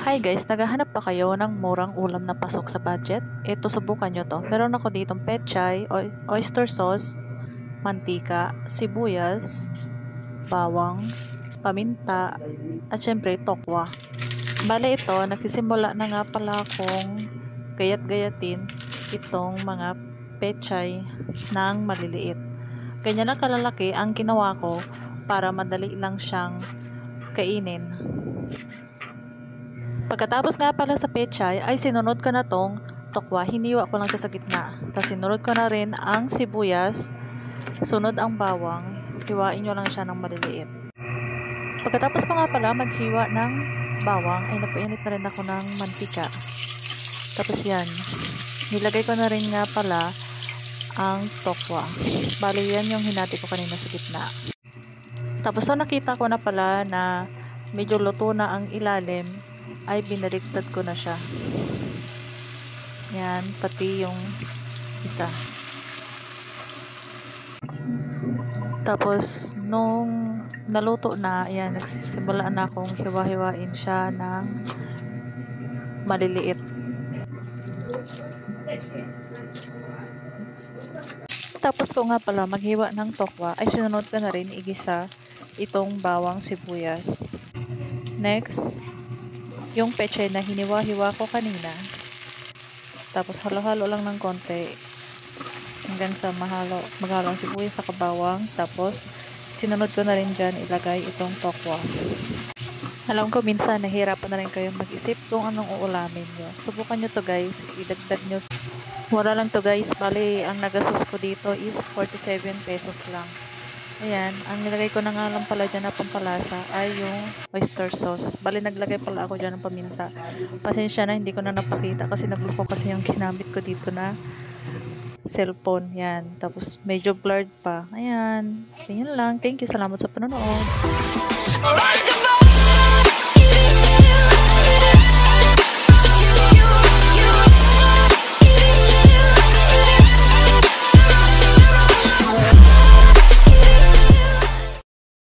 Hi guys, naghahanap pa kayo ng murang ulam na pasok sa budget? Ito, subukan nyo to. Meron ako ditong pechay, oyster sauce, mantika, sibuyas, bawang, paminta, at syempre tokwa. Bale ito, nagsisimula na nga pala akong gayat-gayatin itong mga pechay ng maliliit. Ganyan na kalalaki ang ginawa ko para madali lang siyang kainin. Pagkatapos nga pala sa pechay ay sinunod ko na tong tokwa, hiniwa ko lang siya sa gitna. Tapos sinunod ko na rin ang sibuyas, sunod ang bawang, hiwain nyo lang siya ng maliliit. Pagkatapos ko nga pala maghiwa ng bawang ay napainit na rin ako ng mantika. Tapos yan, nilagay ko na rin nga pala ang tokwa. Bali yan yung hinati ko kanina sa gitna. Tapos so nakita ko na pala na medyo luto na ang ilalim, ay binaliktad ko na siya. Yan, pati yung isa. Tapos, nung naluto na, yan, nagsisimula na akong hiwa-hiwain siya ng maliliit. Tapos ko nga pala maghiwa ng tokwa, ay sinunod ko na rin igisa itong bawang sibuyas. Next, yung pechay na hiniwa-hiwa ko kanina. Tapos halo-halo lang ng konti hanggang sa maghalo ang sibuyas sa kabawang. Tapos sinunod ko na rin dyan ilagay itong tokwa. Alam ko minsan nahihirapan na rin kayong mag-isip kung anong uulamin nyo. Subukan nyo to guys, idagdag nyo. Wala lang to guys, bali ang nagastos ko dito is 47 pesos lang. Ayan, ang nilagay ko na nga lang pala dyan na pampalasa ay yung oyster sauce. Bali naglagay pala ako dyan ng paminta. Pasensya na, hindi ko na napakita kasi nagloko kasi yung ginamit ko dito na cellphone. Yan, tapos medyo blurred pa. Ayan, tingin lang. Thank you, salamat sa panonood.